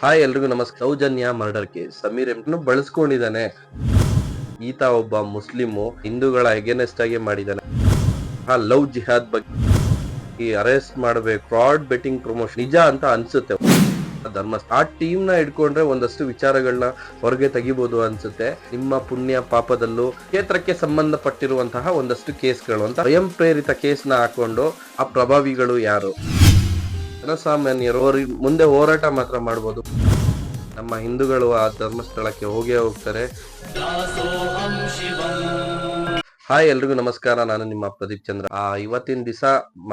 Hi ಎಲ್ರಿಗೂ ನಮಸ್ಕಾರ. Soujanya murder case Sameer ಎಂಟನ್ನು ಬಳಸ್ಕೊಂಡಿದ್ದಾನೆ. ಈತ ಒಬ್ಬ ಮುಸ್ಲಿಮು, ಹಿಂದೂಗಳ ಎಗೇನೆಸ್ಟ್ ಆಗಿ ಮಾಡಿದ್ದಾನೆ. ಲವ್ ಜಿಹಾದ್ ಬಗ್ಗೆ ಅರೆಸ್ಟ್ ಮಾಡಬೇಕು, ಫ್ರಾಡ್ ಬೆಟ್ಟಿಂಗ್ ಪ್ರಮೋಷನ್ ನಿಜ ಅಂತ ಅನ್ಸುತ್ತೆ. ಆ ಟೀಮ್ ನ ಇಟ್ಕೊಂಡ್ರೆ ಒಂದಷ್ಟು ವಿಚಾರಗಳನ್ನ ಹೊರಗೆ ತೆಗಿಬಹುದು ಅನ್ಸುತ್ತೆ. ನಿಮ್ಮ ಪುಣ್ಯ ಪಾಪದಲ್ಲೂ ಕ್ಷೇತ್ರಕ್ಕೆ ಸಂಬಂಧಪಟ್ಟಿರುವಂತಹ ಒಂದಷ್ಟು ಕೇಸ್ಗಳು ಅಂತ ಸ್ವಯಂ ಪ್ರೇರಿತ ಕೇಸ್ ನ ಹಾಕೊಂಡು ಆ ಪ್ರಭಾವಿಗಳು ಯಾರು, ಜನಸಾಮಾನ್ಯರು ಮುಂದೆ ಹೋರಾಟ ಮಾತ್ರ ಮಾಡಬಹುದು. ನಮ್ಮ ಹಿಂದೂಗಳು ಆ ಧರ್ಮಸ್ಥಳಕ್ಕೆ ಹೋಗೇ ಹೋಗ್ತಾರೆ. ಹಾಯ್ ಎಲ್ರಿಗೂ ನಮಸ್ಕಾರ, ನಾನು ನಿಮ್ಮ ಪ್ರದೀಪ್ ಚಂದ್ರ. ಇವತ್ತಿನ ದಿವಸ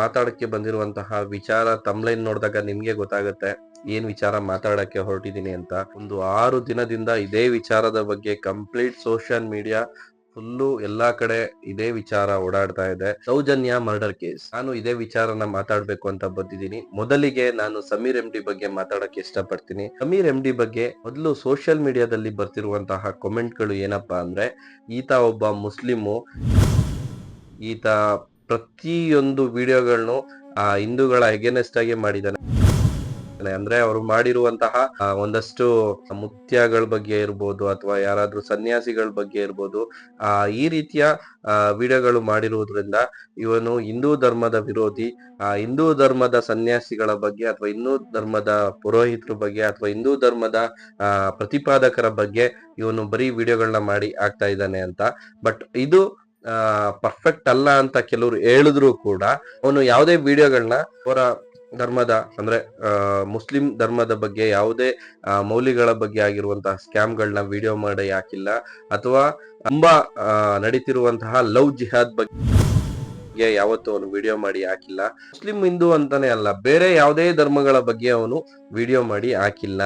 ಮಾತಾಡಕ್ಕೆ ಬಂದಿರುವಂತಹ ವಿಚಾರ ತಮ್ಲೈನ್ ನೋಡಿದಾಗ ನಿಮ್ಗೆ ಗೊತ್ತಾಗುತ್ತೆ ಏನ್ ವಿಚಾರ ಮಾತಾಡಕ್ಕೆ ಹೊರಟಿದೀನಿ ಅಂತ. ಒಂದು 6 ದಿನದಿಂದ ಇದೇ ವಿಚಾರದ ಬಗ್ಗೆ ಕಂಪ್ಲೀಟ್ ಸೋಷಿಯಲ್ ಮೀಡಿಯಾ ಫುಲ್ಲು ಎಲ್ಲಾ ಕಡೆ ಇದೇ ವಿಚಾರ ಓಡಾಡ್ತಾ ಇದೆ. Soujanya murder case. ನಾನು ಇದೇ ವಿಚಾರನ ಮಾತಾಡ್ಬೇಕು ಅಂತ ಬಂದಿದ್ದೀನಿ. ಮೊದಲಿಗೆ ನಾನು ಸಮೀರ್ ಎಂ ಡಿ ಬಗ್ಗೆ ಮಾತಾಡಕ್ಕೆ ಇಷ್ಟಪಡ್ತೀನಿ. ಸಮೀರ್ ಎಂ ಡಿ ಬಗ್ಗೆ ಮೊದಲು ಸೋಷಿಯಲ್ ಮೀಡಿಯಾದಲ್ಲಿ ಬರ್ತಿರುವಂತಹ ಕಾಮೆಂಟ್ಗಳು ಏನಪ್ಪಾ ಅಂದ್ರೆ, ಈತ ಒಬ್ಬ ಮುಸ್ಲಿಮು, ಈತ ಪ್ರತಿಯೊಂದು ವಿಡಿಯೋಗಳನ್ನು ಹಿಂದೂಗಳ ಎಗೇನೆಸ್ಟ್ ಆಗಿ ಮಾಡಿದ್ದಾನೆ. ಅಂದ್ರೆ ಅವರು ಮಾಡಿರುವಂತಹ ಒಂದಷ್ಟು ಮುತ್ಯಗಳ ಬಗ್ಗೆ ಇರ್ಬೋದು, ಅಥವಾ ಯಾರಾದ್ರೂ ಸನ್ಯಾಸಿಗಳ ಬಗ್ಗೆ ಇರ್ಬೋದು, ಈ ರೀತಿಯ ವಿಡಿಯೋಗಳು ಮಾಡಿರುವುದರಿಂದ ಇವನು ಹಿಂದೂ ಧರ್ಮದ ವಿರೋಧಿ, ಹಿಂದೂ ಧರ್ಮದ ಸನ್ಯಾಸಿಗಳ ಬಗ್ಗೆ ಅಥವಾ ಹಿಂದೂ ಧರ್ಮದ ಪುರೋಹಿತರ ಬಗ್ಗೆ ಅಥವಾ ಹಿಂದೂ ಧರ್ಮದ ಪ್ರತಿಪಾದಕರ ಬಗ್ಗೆ ಇವನು ಬರೀ ವಿಡಿಯೋಗಳನ್ನ ಮಾಡಿ ಆಗ್ತಾ ಇದ್ದಾನೆ ಅಂತ. ಬಟ್ ಇದು ಪರ್ಫೆಕ್ಟ್ ಅಲ್ಲ ಅಂತ ಕೆಲವರು ಹೇಳಿದ್ರು ಕೂಡ ಅವನು ಯಾವುದೇ ವಿಡಿಯೋಗಳನ್ನ ಅವರ ಧರ್ಮದ ಅಂದ್ರೆ ಮುಸ್ಲಿಂ ಧರ್ಮದ ಬಗ್ಗೆ ಯಾವುದೇ ಮೌಲ್ಯಗಳ ಬಗ್ಗೆ ಆಗಿರುವಂತಹ ಸ್ಕ್ಯಾಮ್ಗಳನ್ನ ವಿಡಿಯೋ ಮಾಡಿ ಹಾಕಿಲ್ಲ, ಅಥವಾ ತುಂಬಾ ನಡೀತಿರುವಂತಹ ಲವ್ ಜಿಹಾದ್ ಬಗ್ಗೆ ಯಾವತ್ತು ಅವನು ವಿಡಿಯೋ ಮಾಡಿ ಹಾಕಿಲ್ಲ. ಮುಸ್ಲಿಂ ಹಿಂದೂ ಅಂತಾನೆ ಅಲ್ಲ, ಬೇರೆ ಯಾವುದೇ ಧರ್ಮಗಳ ಬಗ್ಗೆ ಅವನು ವಿಡಿಯೋ ಮಾಡಿ ಹಾಕಿಲ್ಲ.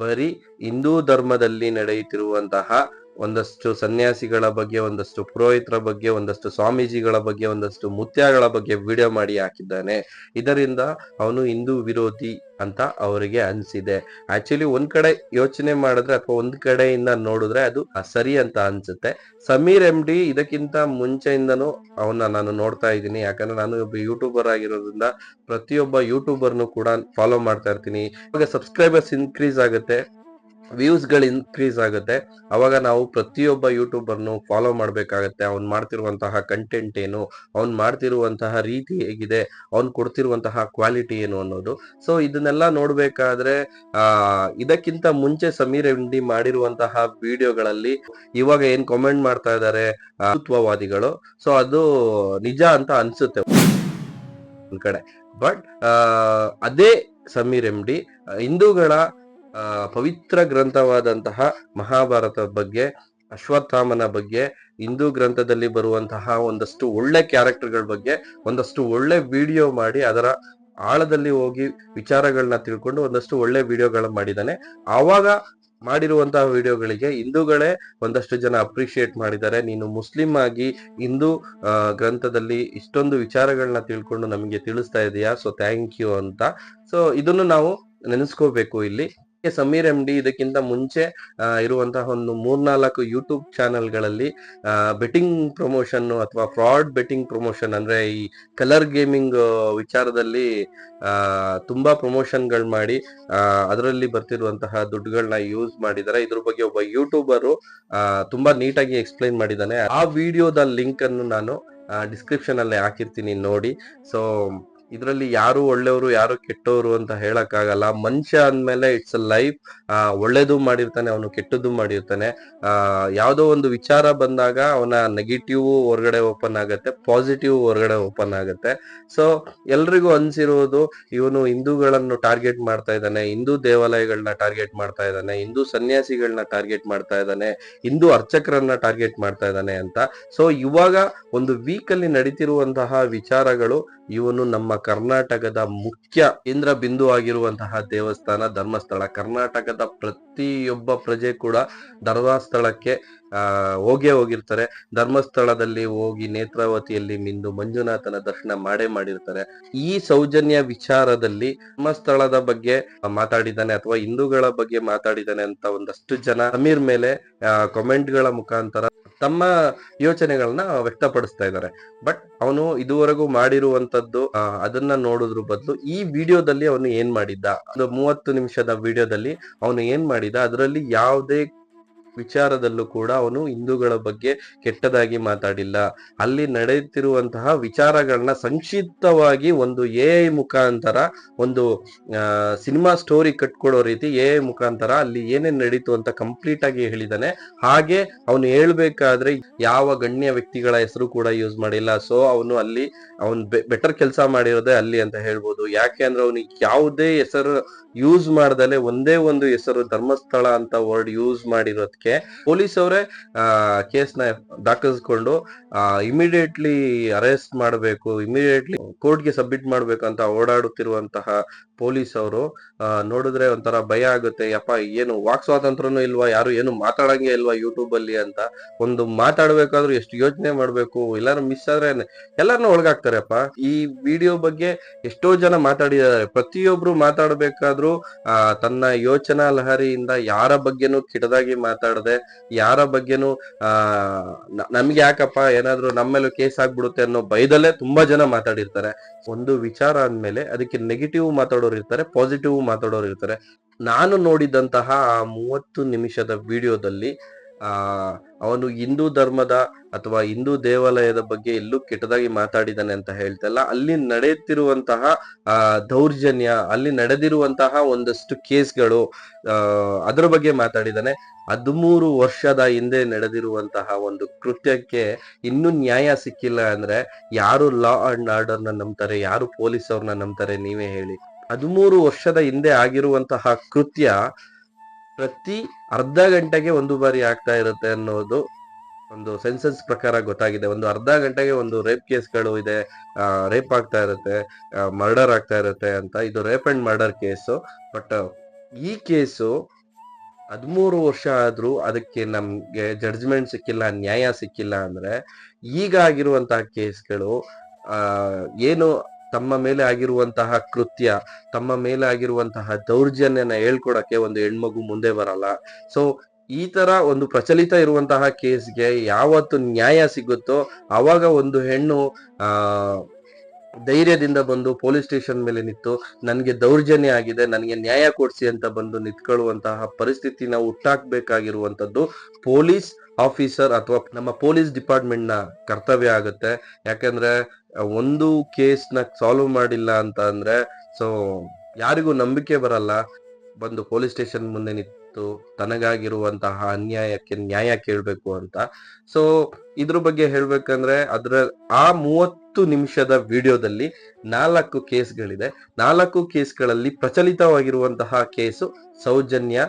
ಬರೀ ಹಿಂದೂ ಧರ್ಮದಲ್ಲಿ ನಡೆಯುತ್ತಿರುವಂತಹ ಒಂದಷ್ಟು ಸನ್ಯಾಸಿಗಳ ಬಗ್ಗೆ, ಒಂದಷ್ಟು ಪುರೋಹಿತರ ಬಗ್ಗೆ, ಒಂದಷ್ಟು ಸ್ವಾಮೀಜಿಗಳ ಬಗ್ಗೆ, ಒಂದಷ್ಟು ಮುತ್ಯಗಳ ಬಗ್ಗೆ ವಿಡಿಯೋ ಮಾಡಿ ಹಾಕಿದ್ದಾನೆ. ಇದರಿಂದ ಅವನು ಹಿಂದೂ ವಿರೋಧಿ ಅಂತ ಅವರಿಗೆ ಅನ್ಸಿದೆ. ಆಕ್ಚುಲಿ ಒಂದ್ ಕಡೆ ಯೋಚನೆ ಮಾಡಿದ್ರೆ ಅಥವಾ ಒಂದ್ ಕಡೆಯಿಂದ ನೋಡಿದ್ರೆ ಅದು ಸರಿ ಅಂತ ಅನ್ಸುತ್ತೆ. ಸಮೀರ್ ಎಂ ಡಿ ಇದಕ್ಕಿಂತ ಮುಂಚೆಯಿಂದನೂ ನಾನು ನೋಡ್ತಾ ಇದ್ದೀನಿ. ಯಾಕಂದ್ರೆ ನಾನು ಒಬ್ಬ ಯೂಟ್ಯೂಬರ್ ಆಗಿರೋದ್ರಿಂದ ಪ್ರತಿಯೊಬ್ಬ ಯೂಟ್ಯೂಬರ್ನು ಕೂಡ ಫಾಲೋ ಮಾಡ್ತಾ ಇರ್ತೀನಿ. ಇವಾಗ ಸಬ್ಸ್ಕ್ರೈಬರ್ಸ್ ಇನ್ಕ್ರೀಸ್ ಆಗುತ್ತೆ, ವ್ಯೂಸ್ ಗಳು ಇನ್ಕ್ರೀಸ್ ಆಗುತ್ತೆ, ಅವಾಗ ನಾವು ಪ್ರತಿಯೊಬ್ಬ ಯೂಟ್ಯೂಬರ್ನು ಫಾಲೋ ಮಾಡ್ಬೇಕಾಗತ್ತೆ. ಅವ್ನ್ ಮಾಡ್ತಿರುವಂತಹ ಕಂಟೆಂಟ್ ಏನು, ಅವ್ನ್ ಮಾಡ್ತಿರುವಂತಹ ರೀತಿ ಹೇಗಿದೆ, ಅವ್ನ್ ಕೊಡ್ತಿರುವಂತಹ ಕ್ವಾಲಿಟಿ ಏನು ಅನ್ನೋದು. ಸೊ ಇದನ್ನೆಲ್ಲ ನೋಡ್ಬೇಕಾದ್ರೆ ಇದಕ್ಕಿಂತ ಮುಂಚೆ ಸಮೀರ್ ಎಂ ಡಿ ಮಾಡಿರುವಂತಹ ವಿಡಿಯೋಗಳಲ್ಲಿ ಇವಾಗ ಏನ್ ಕಾಮೆಂಟ್ ಮಾಡ್ತಾ ಇದ್ದಾರೆ ಹಿಂದುತ್ವವಾದಿಗಳು, ಸೊ ಅದು ನಿಜ ಅಂತ ಅನ್ಸುತ್ತೆ ಒಂದ್ ಕಡೆ. ಬಟ್ ಅದೇ ಸಮೀರ್ ಎಂ ಡಿ ಹಿಂದೂಗಳ ಪವಿತ್ರ ಗ್ರಂಥವಾದಂತಹ ಮಹಾಭಾರತದ ಬಗ್ಗೆ, ಅಶ್ವತ್ಥಾಮನ ಬಗ್ಗೆ, ಹಿಂದೂ ಗ್ರಂಥದಲ್ಲಿ ಬರುವಂತಹ ಒಂದಷ್ಟು ಒಳ್ಳೆ ಕ್ಯಾರೆಕ್ಟರ್ಗಳ ಬಗ್ಗೆ ಒಂದಷ್ಟು ಒಳ್ಳೆ ವಿಡಿಯೋ ಮಾಡಿ ಅದರ ಆಳದಲ್ಲಿ ಹೋಗಿ ವಿಚಾರಗಳನ್ನ ತಿಳ್ಕೊಂಡು ಒಂದಷ್ಟು ಒಳ್ಳೆ ವಿಡಿಯೋಗಳನ್ನ ಮಾಡಿದ್ದಾನೆ. ಆವಾಗ ಮಾಡಿರುವಂತಹ ವಿಡಿಯೋಗಳಿಗೆ ಹಿಂದೂಗಳೇ ಒಂದಷ್ಟು ಜನ ಅಪ್ರಿಶಿಯೇಟ್ ಮಾಡಿದ್ದಾರೆ. ನೀನು ಮುಸ್ಲಿಂ ಆಗಿ ಹಿಂದೂ ಗ್ರಂಥದಲ್ಲಿ ಇಷ್ಟೊಂದು ವಿಚಾರಗಳನ್ನ ತಿಳ್ಕೊಂಡು ನಮಗೆ ತಿಳಿಸ್ತಾ ಇದೆಯಾ, ಸೊ ಥ್ಯಾಂಕ್ ಯು ಅಂತ. ಸೊ ಇದನ್ನು ನಾವು ನೆನೆಸ್ಕೋಬೇಕು ಇಲ್ಲಿ. ಸಮೀರ್ ಎಂ ಡಿ ಇದಕ್ಕಿಂತ ಮುಂಚೆ ಇರುವಂತಹ ಒಂದು 3-4 ಯೂಟ್ಯೂಬ್ ಚಾನೆಲ್ಗಳಲ್ಲಿ ಬೆಟ್ಟಿಂಗ್ ಪ್ರಮೋಷನ್ ಅಥವಾ ಫ್ರಾಡ್ ಬೆಟ್ಟಿಂಗ್ ಪ್ರಮೋಷನ್ ಅಂದ್ರೆ ಈ ಕಲರ್ ಗೇಮಿಂಗ್ ವಿಚಾರದಲ್ಲಿ ತುಂಬಾ ಪ್ರಮೋಷನ್ಗಳು ಮಾಡಿ ಅದರಲ್ಲಿ ಬರ್ತಿರುವಂತಹ ದುಡ್ಡುಗಳನ್ನ ಯೂಸ್ ಮಾಡಿದ್ದಾರೆ. ಇದ್ರ ಬಗ್ಗೆ ಒಬ್ಬ ಯೂಟ್ಯೂಬರು ತುಂಬಾ ನೀಟಾಗಿ ಎಕ್ಸ್ಪ್ಲೈನ್ ಮಾಡಿದ್ದಾನೆ. ಆ ವಿಡಿಯೋದ ಲಿಂಕ್ ಅನ್ನು ನಾನು ಡಿಸ್ಕ್ರಿಪ್ಷನ್ ಅಲ್ಲಿ ಹಾಕಿರ್ತೀನಿ, ನೋಡಿ. ಸೊ ಇದರಲ್ಲಿ ಯಾರು ಒಳ್ಳೆಯವರು ಯಾರು ಕೆಟ್ಟವರು ಅಂತ ಹೇಳಕ್ ಆಗಲ್ಲ. ಮನುಷ್ಯ ಅಂದ್ಮೇಲೆ ಇಟ್ಸ್ ಅ ಲೈಫ್. ಒಳ್ಳೇದು ಮಾಡಿರ್ತಾನೆ, ಅವನು ಕೆಟ್ಟದ್ದು ಮಾಡಿರ್ತಾನೆ. ಯಾವ್ದೋ ಒಂದು ವಿಚಾರ ಬಂದಾಗ ಅವನ ನೆಗೆಟಿವ್ ಹೊರಗಡೆ ಓಪನ್ ಆಗತ್ತೆ, ಪಾಸಿಟಿವ್ ಹೊರಗಡೆ ಓಪನ್ ಆಗತ್ತೆ. ಸೊ ಎಲ್ರಿಗೂ ಅನ್ಸಿರೋದು ಇವನು ಹಿಂದೂಗಳನ್ನು ಟಾರ್ಗೆಟ್ ಮಾಡ್ತಾ ಇದ್ದಾನೆ, ಹಿಂದೂ ದೇವಾಲಯಗಳನ್ನ ಟಾರ್ಗೆಟ್ ಮಾಡ್ತಾ ಇದ್ದಾನೆ, ಹಿಂದೂ ಸನ್ಯಾಸಿಗಳನ್ನ ಟಾರ್ಗೆಟ್ ಮಾಡ್ತಾ ಇದ್ದಾನೆ, ಹಿಂದೂ ಅರ್ಚಕರನ್ನ ಟಾರ್ಗೆಟ್ ಮಾಡ್ತಾ ಇದ್ದಾನೆ ಅಂತ. ಸೊ ಇವಾಗ ಒಂದು ವೀಕ್ ಅಲ್ಲಿ ನಡೀತಿರುವಂತಹ ವಿಚಾರಗಳು, ಇವನು ನಮ್ಮ ಕರ್ನಾಟಕದ ಮುಖ್ಯ ಕೇಂದ್ರ ಬಿಂದು ಆಗಿರುವಂತಹ ದೇವಸ್ಥಾನ ಧರ್ಮಸ್ಥಳ. ಕರ್ನಾಟಕದ ಪ್ರತಿಯೊಬ್ಬ ಪ್ರಜೆ ಕೂಡ ಧರ್ಮಸ್ಥಳಕ್ಕೆ ಹೋಗೇ ಹೋಗಿರ್ತಾರೆ. ಧರ್ಮಸ್ಥಳದಲ್ಲಿ ಹೋಗಿ ನೇತ್ರಾವತಿಯಲ್ಲಿ ಮಿಂದು ಮಂಜುನಾಥನ ದರ್ಶನ ಮಾಡಿರ್ತಾರೆ. ಈ ಸೌಜನ್ಯ ವಿಚಾರದಲ್ಲಿ ಧರ್ಮಸ್ಥಳದ ಬಗ್ಗೆ ಮಾತಾಡಿದ್ದಾನೆ ಅಥವಾ ಹಿಂದೂಗಳ ಬಗ್ಗೆ ಮಾತಾಡಿದ್ದಾನೆ ಅಂತ ಒಂದಷ್ಟು ಜನ ಸಮೀರ್ ಮೇಲೆ ಕಾಮೆಂಟ್ ಗಳ ಮುಖಾಂತರ ತಮ್ಮ ಯೋಚನೆಗಳನ್ನ ವ್ಯಕ್ತಪಡಿಸ್ತಾ ಇದ್ದಾರೆ. ಬಟ್ ಅವನು ಇದುವರೆಗೂ ಮಾಡಿರುವಂತದ್ದು ಅದನ್ನ ನೋಡೋದ್ರ ಬದಲು ಈ ವಿಡಿಯೋದಲ್ಲಿ ಅವನು ಏನ್ ಮಾಡಿದ್ದ, ಒಂದು 30 ನಿಮಿಷದ ವಿಡಿಯೋದಲ್ಲಿ ಅವನು ಏನ್ ಮಾಡಿದ, ಅದರಲ್ಲಿ ಯಾವುದೇ ವಿಚಾರದಲ್ಲೂ ಕೂಡ ಅವನು ಹಿಂದೂಗಳ ಬಗ್ಗೆ ಕೆಟ್ಟದಾಗಿ ಮಾತಾಡಿಲ್ಲ. ಅಲ್ಲಿ ನಡೆಯುತ್ತಿರುವಂತಹ ವಿಚಾರಗಳನ್ನ ಸಂಕ್ಷಿಪ್ತವಾಗಿ ಒಂದು AI ಮುಖಾಂತರ ಒಂದು ಸಿನಿಮಾ ಸ್ಟೋರಿ ಕಟ್ಕೊಡೋ ರೀತಿ AI ಮುಖಾಂತರ ಅಲ್ಲಿ ಏನೇನ್ ನಡೀತು ಅಂತ ಕಂಪ್ಲೀಟ್ ಆಗಿ ಹೇಳಿದಾನೆ. ಹಾಗೆ ಅವನು ಹೇಳ್ಬೇಕಾದ್ರೆ ಯಾವ ಗಣ್ಯ ವ್ಯಕ್ತಿಗಳ ಹೆಸರು ಕೂಡ ಯೂಸ್ ಮಾಡಿಲ್ಲ. ಸೊ ಅವನು ಅಲ್ಲಿ ಅವನ್ ಬೆಟರ್ ಕೆಲಸ ಮಾಡಿರೋದೇ ಅಲ್ಲಿ ಅಂತ ಹೇಳ್ಬೋದು. ಯಾಕೆ ಅಂದ್ರೆ ಅವನಿಗೆ ಯಾವುದೇ ಹೆಸರು ಯೂಸ್ ಮಾಡ್ದಲೆ ಒಂದೇ ಒಂದು ಹೆಸರು ಧರ್ಮಸ್ಥಳ ಅಂತ ವರ್ಡ್ ಯೂಸ್ ಮಾಡಿರೋದಕ್ಕೆ ಪೊಲೀಸ್ ಅವರೇ ಕೇಸ್ನ ದಾಖಲಿಸ್ಕೊಂಡು ಇಮಿಡಿಯೇಟ್ಲಿ ಅರೆಸ್ಟ್ ಮಾಡಬೇಕು, ಇಮಿಡಿಯೇಟ್ಲಿ ಕೋರ್ಟ್ಗೆ ಸಬ್ಮಿಟ್ ಮಾಡ್ಬೇಕು ಅಂತ ಓಡಾಡುತ್ತಿರುವಂತಹ ಪೊಲೀಸ್ ಅವರು ನೋಡಿದ್ರೆ ಒಂಥರ ಭಯ ಆಗುತ್ತೆ. ಯಪ್ಪ, ಏನು ವಾಕ್ ಸ್ವಾತಂತ್ರ್ಯನೂ ಇಲ್ವಾ, ಯಾರು ಏನು ಮಾತಾಡಂಗೆ ಇಲ್ವಾ ಯೂಟ್ಯೂಬ್ ಅಲ್ಲಿ ಅಂತ. ಒಂದು ಮಾತಾಡ್ಬೇಕಾದ್ರೂ ಎಷ್ಟು ಯೋಚನೆ ಮಾಡ್ಬೇಕು, ಎಲ್ಲಾರು ಮಿಸ್ ಆದ್ರೆ ಎಲ್ಲಾರನ್ನೂ ಒಳಗಾಗ್ತಾರಪ್ಪ. ಈ ವಿಡಿಯೋ ಬಗ್ಗೆ ಎಷ್ಟೋ ಜನ ಮಾತಾಡಿದ್ದಾರೆ. ಪ್ರತಿಯೊಬ್ರು ಮಾತಾಡ್ಬೇಕಾದ್ರೂ ತನ್ನ ಯೋಚನಾ ಲಹರಿಯಿಂದ ಯಾರ ಬಗ್ಗೆನೂ ಕೆಟ್ಟದಾಗಿ ಮಾತಾಡದೆ, ಯಾರ ಬಗ್ಗೆನೂ ನಮ್ಗೆ ಯಾಕಪ್ಪ ಏನಾದ್ರು ನಮ್ಮೇಲೂ ಕೇಸ್ ಆಗ್ಬಿಡುತ್ತೆ ಅನ್ನೋ ಭಯದಲ್ಲೇ ತುಂಬಾ ಜನ ಮಾತಾಡಿರ್ತಾರೆ. ಒಂದು ವಿಚಾರ ಅಂದ್ಮೇಲೆ ಅದಕ್ಕೆ ನೆಗೆಟಿವ್ ಮಾತಾಡೋರು ಇರ್ತಾರೆ, ಪಾಸಿಟಿವ್ ಮಾತಾಡೋರು ಇರ್ತಾರೆ. ನಾನು ನೋಡಿದಂತಹ ಆ 30 ನಿಮಿಷದ ವಿಡಿಯೋದಲ್ಲಿ ಅವನು ಹಿಂದೂ ಧರ್ಮದ ಅಥವಾ ಹಿಂದೂ ದೇವಾಲಯದ ಬಗ್ಗೆ ಎಲ್ಲೂ ಕೆಟ್ಟದಾಗಿ ಮಾತಾಡಿದಾನೆ ಅಂತ ಹೇಳ್ತಾ ಇಲ್ಲ. ಅಲ್ಲಿ ನಡೆಯುತ್ತಿರುವಂತಹ ದೌರ್ಜನ್ಯ, ಅಲ್ಲಿ ನಡೆದಿರುವಂತಹ ಒಂದಷ್ಟು ಕೇಸ್ಗಳು, ಅದರ ಬಗ್ಗೆ ಮಾತಾಡಿದಾನೆ. 13 ವರ್ಷದ ಹಿಂದೆ ನಡೆದಿರುವಂತಹ ಒಂದು ಕೃತ್ಯಕ್ಕೆ ಇನ್ನೂ ನ್ಯಾಯ ಸಿಕ್ಕಿಲ್ಲ ಅಂದ್ರೆ ಯಾರು ಲಾ ಅಂಡ್ ಆರ್ಡರ್ ನ ನಂಬ್ತಾರೆ, ಯಾರು ಪೊಲೀಸ್ ಅವ್ರನ್ನ ನಂಬ್ತಾರೆ, ನೀವೇ ಹೇಳಿ. 13 ವರ್ಷದ ಹಿಂದೆ ಆಗಿರುವಂತಹ ಕೃತ್ಯ ಪ್ರತಿ ಅರ್ಧ ಗಂಟೆಗೆ ಒಂದು ಬಾರಿ ಆಗ್ತಾ ಇರುತ್ತೆ ಅನ್ನೋದು ಒಂದು ಸೆನ್ಸಸ್ ಪ್ರಕಾರ ಗೊತ್ತಾಗಿದೆ. ಒಂದು ಅರ್ಧ ಗಂಟೆಗೆ ಒಂದು ರೇಪ್ ಕೇಸ್ಗಳು ಇದೆ, ರೇಪ್ ಆಗ್ತಾ ಇರುತ್ತೆ, ಮರ್ಡರ್ ಆಗ್ತಾ ಇರುತ್ತೆ ಅಂತ. ಇದು rape and murder case. But ಈ ಕೇಸು 13 ವರ್ಷ ಆದ್ರೂ ಅದಕ್ಕೆ ನಮ್ಗೆ ಜಡ್ಜ್ಮೆಂಟ್ ಸಿಕ್ಕಿಲ್ಲ, ನ್ಯಾಯ ಸಿಕ್ಕಿಲ್ಲ ಅಂದ್ರೆ ಈಗ ಆಗಿರುವಂತಹ ಕೇಸ್ಗಳು ಏನು ತಮ್ಮ ಮೇಲೆ ಆಗಿರುವಂತಹ ಕೃತ್ಯ, ತಮ್ಮ ಮೇಲೆ ಆಗಿರುವಂತಹ ದೌರ್ಜನ್ಯನ ಹೇಳ್ಕೊಡಕ್ಕೆ ಒಂದು ಹೆಣ್ಮಗು ಮುಂದೆ ಬರಲ್ಲ. ಸೊ ಈ ತರ ಒಂದು ಪ್ರಚಲಿತ ಇರುವಂತಹ ಕೇಸ್ಗೆ ಯಾವತ್ತು ನ್ಯಾಯ ಸಿಗುತ್ತೋ ಅವಾಗ ಒಂದು ಹೆಣ್ಣು ಧೈರ್ಯದಿಂದ ಬಂದು ಪೊಲೀಸ್ ಸ್ಟೇಷನ್ ಮೇಲೆ ನಿಂತು ನನ್ಗೆ ದೌರ್ಜನ್ಯ ಆಗಿದೆ, ನನಗೆ ನ್ಯಾಯ ಕೊಡ್ಸಿ ಅಂತ ಬಂದು ನಿಂತ್ಕೊಳ್ಳುವಂತಹ ಪರಿಸ್ಥಿತಿನ ಹುಟ್ಟಾಕ್ಬೇಕಾಗಿರುವಂತದ್ದು ಪೊಲೀಸ್ ಆಫೀಸರ್ ಅಥವಾ ನಮ್ಮ ಪೊಲೀಸ್ ಡಿಪಾರ್ಟ್ಮೆಂಟ್ ನ ಕರ್ತವ್ಯ ಆಗುತ್ತೆ. ಯಾಕಂದ್ರೆ ಒಂದು ಕೇಸ್ ನ ಸಾಲ್ವ್ ಮಾಡಿಲ್ಲ ಅಂತ ಅಂದ್ರೆ ಸೊ ಯಾರಿಗೂ ನಂಬಿಕೆ ಬರಲ್ಲ ಬಂದು ಪೊಲೀಸ್ ಸ್ಟೇಷನ್ ಮುಂದೆ ನಿಂತು ತನಗಾಗಿರುವಂತಹ ಅನ್ಯಾಯಕ್ಕೆ ನ್ಯಾಯ ಕೇಳ್ಬೇಕು ಅಂತ. ಸೊ ಇದ್ರ ಬಗ್ಗೆ ಹೇಳ್ಬೇಕಂದ್ರೆ ಆ 30 ನಿಮಿಷದ ವಿಡಿಯೋದಲ್ಲಿ 4 ಕೇಸ್ಗಳಿದೆ. 4 ಕೇಸ್ಗಳಲ್ಲಿ ಪ್ರಚಲಿತವಾಗಿರುವಂತಹ case Soujanya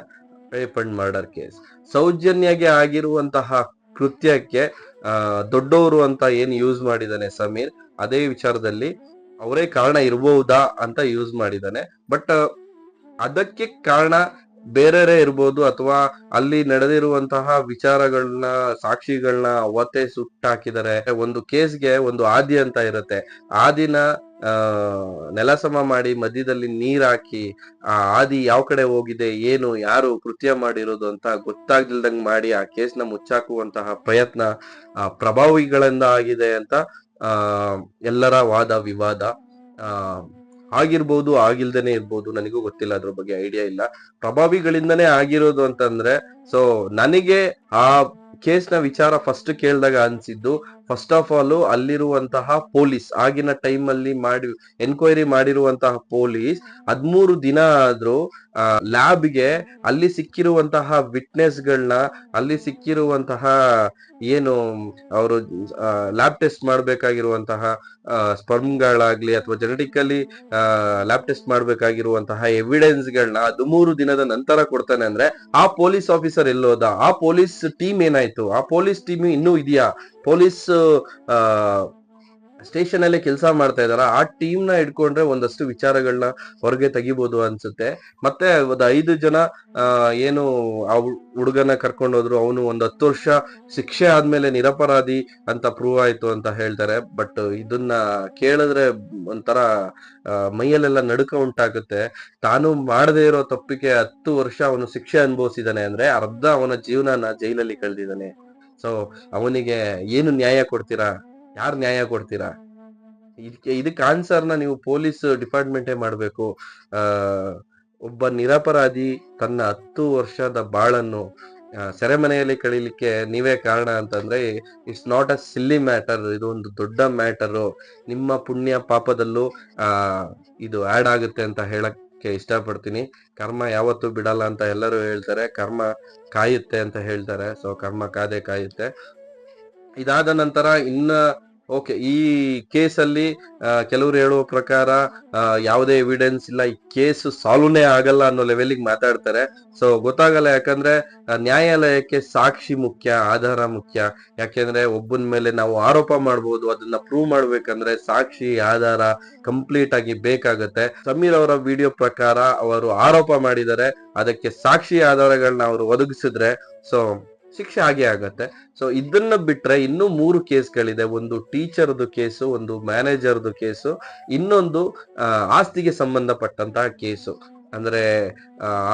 rape and murder case. ಸೌಜನ್ಯಗೆ ಆಗಿರುವಂತಹ ಕೃತ್ಯಕ್ಕೆ ದೊಡ್ಡವರು ಅಂತ ಏನ್ ಯೂಸ್ ಮಾಡಿದಾನೆ ಸಮೀರ್, ಅದೇ ವಿಚಾರದಲ್ಲಿ ಅವರೇ ಕಾರಣ ಇರಬಹುದಾ ಅಂತ ಯೂಸ್ ಮಾಡಿದಾನೆ. ಬಟ್ ಅದಕ್ಕೆ ಕಾರಣ ಬೇರೆಯವರೇ ಇರ್ಬೋದು, ಅಥವಾ ಅಲ್ಲಿ ನಡೆದಿರುವಂತಹ ವಿಚಾರಗಳನ್ನ, ಸಾಕ್ಷಿಗಳನ್ನ ಅವತ್ತೇ ಸುಟ್ಟಾಕಿದ್ದಾರೆ. ಒಂದು ಕೇಸ್ಗೆ ಒಂದು ಆದಿ ಅಂತ ಇರುತ್ತೆ. ಆದಿನ ನೆಲಸಮ ಮಾಡಿ ಮಧ್ಯದಲ್ಲಿ ನೀರ್ ಹಾಕಿ ಆ ಆದಿ ಯಾವ ಕಡೆ ಹೋಗಿದೆ, ಏನು ಯಾರು ಕೃತ್ಯ ಮಾಡಿರೋದು ಅಂತ ಗೊತ್ತಾಗ್ದಿಲ್ದಂಗ್ ಮಾಡಿ ಆ ಕೇಸ್ನ ಮುಚ್ಚಾಕುವಂತಹ ಪ್ರಯತ್ನ ಪ್ರಭಾವಿಗಳಿಂದ ಆಗಿದೆ ಅಂತ ಎಲ್ಲರ ವಾದ ವಿವಾದ. ಆಗಿರ್ಬೋದು, ಆಗಿಲ್ದೇನೆ ಇರ್ಬೋದು, ನನಗೂ ಗೊತ್ತಿಲ್ಲ, ಅದ್ರ ಬಗ್ಗೆ ಐಡಿಯಾ ಇಲ್ಲ. ಪ್ರಭಾವಿಗಳಿಂದನೇ ಆಗಿರೋದು ಅಂತಂದ್ರೆ ಸೊ ನನಗೆ ಆ ಕೇಸ್ನ ವಿಚಾರ ಫಸ್ಟ್ ಕೇಳಿದಾಗ ಅನ್ಸಿದ್ದು, ಫಸ್ಟ್ ಆಫ್ ಆಲ್ ಅಲ್ಲಿರುವಂತಹ ಪೊಲೀಸ್, ಆಗಿನ ಟೈಮ್ ಅಲ್ಲಿ ಎನ್ಕ್ವೈರಿ ಮಾಡಿರುವಂತಹ ಪೊಲೀಸ್ 13 ದಿನ ಆದ್ರೂ ಲ್ಯಾಬ್ಗೆ ಅಲ್ಲಿ ಸಿಕ್ಕಿರುವಂತಹ ವಿಟ್ನೆಸ್ ಗಳನ್ನ, ಅಲ್ಲಿ ಸಿಕ್ಕಿರುವಂತಹ ಏನು ಅವರು ಲ್ಯಾಬ್ ಟೆಸ್ಟ್ ಮಾಡ್ಬೇಕಾಗಿರುವಂತಹ ಸ್ಪರ್ಮ್ಗಳಾಗ್ಲಿ ಅಥವಾ ಜೆನೆಟಿಕಲಿ ಲ್ಯಾಬ್ ಟೆಸ್ಟ್ ಮಾಡ್ಬೇಕಾಗಿರುವಂತಹ ಎವಿಡೆನ್ಸ್ ಗಳನ್ನ 13 ದಿನದ ನಂತರ ಕೊಡ್ತಾನೆ ಅಂದ್ರೆ ಆ ಪೊಲೀಸ್ ಆಫೀಸರ್ ಎಲ್ಲೋದ? ಆ ಪೊಲೀಸ್ ಟೀಮ್ ಏನಾಯ್ತು? ಆ ಪೊಲೀಸ್ ಟೀಮ್ ಇನ್ನೂ ಇದೆಯಾ? ಪೊಲೀಸ್ ಸ್ಟೇಷನ್ ಅಲ್ಲೇ ಕೆಲಸ ಮಾಡ್ತಾ ಇದಾರ? ಆ ಟೀಮ್ ನ ಇಟ್ಕೊಂಡ್ರೆ ಒಂದಷ್ಟು ವಿಚಾರಗಳನ್ನ ಹೊರಗೆ ತೆಗಿಬಹುದು ಅನ್ಸುತ್ತೆ. ಮತ್ತೆ ಒಂದು 5 ಜನ ಏನು ಆ ಹುಡುಗನ ಕರ್ಕೊಂಡು ಹೋದ್ರು, ಅವನು ಒಂದು 10 ವರ್ಷ ಶಿಕ್ಷೆ ಆದ್ಮೇಲೆ ನಿರಪರಾಧಿ ಅಂತ ಪ್ರೂವ್ ಆಯ್ತು ಅಂತ ಹೇಳ್ತಾರೆ. ಬಟ್ ಇದನ್ನ ಕೇಳಿದ್ರೆ ಒಂಥರ ಮೈಯಲ್ಲೆಲ್ಲ ನಡುಕ ಉಂಟಾಗುತ್ತೆ. ತಾನು ಮಾಡದೇ ಇರೋ ತಪ್ಪಿಗೆ 10 ವರ್ಷ ಅವನು ಶಿಕ್ಷೆ ಅನುಭವಿಸಿದಾನೆ ಅಂದ್ರೆ ಅರ್ಧ ಅವನ ಜೀವನನ ಜೈಲಲ್ಲಿ ಕಳೆದಿದ್ದಾನೆ. ಸೊ ಅವನಿಗೆ ಏನು ನ್ಯಾಯ ಕೊಡ್ತೀರಾ? ಯಾರು ನ್ಯಾಯ ಕೊಡ್ತೀರಾ? ಇದಕ್ಕೆ ಆನ್ಸರ್ನ ನೀವು ಪೊಲೀಸ್ ಡಿಪಾರ್ಟ್ಮೆಂಟೇ ಮಾಡ್ಬೇಕು. ಆ ಒಬ್ಬ ನಿರಪರಾಧಿ ತನ್ನ 10 ವರ್ಷದ ಬಾಳನ್ನು ಸೆರೆಮನೆಯಲ್ಲಿ ಕಳೀಲಿಕ್ಕೆ ನೀವೇ ಕಾರಣ ಅಂತಂದ್ರೆ it's not a silly matter. ಇದು ಒಂದು ದೊಡ್ಡ ಮ್ಯಾಟರು. ನಿಮ್ಮ ಪುಣ್ಯ ಪಾಪದಲ್ಲೂ ಆ ಇದು ಆಡ್ ಆಗುತ್ತೆ ಅಂತ ಹೇಳಕ್ಕೆ ಇಷ್ಟಪಡ್ತೀನಿ. ಕರ್ಮ ಯಾವತ್ತೂ ಬಿಡಲ್ಲ ಅಂತ ಎಲ್ಲರೂ ಹೇಳ್ತಾರೆ. ಕರ್ಮ ಕಾಯುತ್ತೆ ಅಂತ ಹೇಳ್ತಾರೆ. ಸೊ ಕರ್ಮ ಕಾದೇ ಕಾಯುತ್ತೆ. ಇದಾದ ನಂತರ ಓಕೆ, ಈ ಕೇಸಲ್ಲಿ ಕೆಲವರು ಹೇಳುವ ಪ್ರಕಾರ ಯಾವುದೇ ಎವಿಡೆನ್ಸ್ ಇಲ್ಲ, ಈ ಕೇಸ್ ಸಾಲ್ವ್ನೇ ಆಗಲ್ಲ ಅನ್ನೋ ಲೆವೆಲ್ಗೆ ಮಾತಾಡ್ತಾರೆ. ಸೊ ಗೊತ್ತಾಗಲ್ಲ, ಯಾಕಂದ್ರೆ ನ್ಯಾಯಾಲಯಕ್ಕೆ ಸಾಕ್ಷಿ ಮುಖ್ಯ, ಆಧಾರ ಮುಖ್ಯ. ಯಾಕೆಂದ್ರೆ ಒಬ್ಬನ ಮೇಲೆ ನಾವು ಆರೋಪ ಮಾಡ್ಬೋದು, ಅದನ್ನ ಪ್ರೂವ್ ಮಾಡ್ಬೇಕಂದ್ರೆ ಸಾಕ್ಷಿ ಆಧಾರ ಕಂಪ್ಲೀಟ್ ಆಗಿ ಬೇಕಾಗತ್ತೆ. ಸಮೀರ್ ಅವರ ವಿಡಿಯೋ ಪ್ರಕಾರ ಅವರು ಆರೋಪ ಮಾಡಿದರೆ ಅದಕ್ಕೆ ಸಾಕ್ಷಿ ಆಧಾರಗಳನ್ನ ಅವರು ಒದಗಿಸಿದ್ರೆ ಸೊ ಶಿಕ್ಷೆ ಆಗೇ ಆಗತ್ತೆ. ಸೊ ಇದನ್ನ ಬಿಟ್ರೆ ಇನ್ನೂ 3 ಕೇಸ್ಗಳಿದೆ. ಒಂದು ಟೀಚರ್ದು ಕೇಸು, ಒಂದು ಮ್ಯಾನೇಜರ್ದು ಕೇಸು, ಇನ್ನೊಂದು ಆಸ್ತಿಗೆ ಸಂಬಂಧಪಟ್ಟಂತಹ ಕೇಸು. ಅಂದ್ರೆ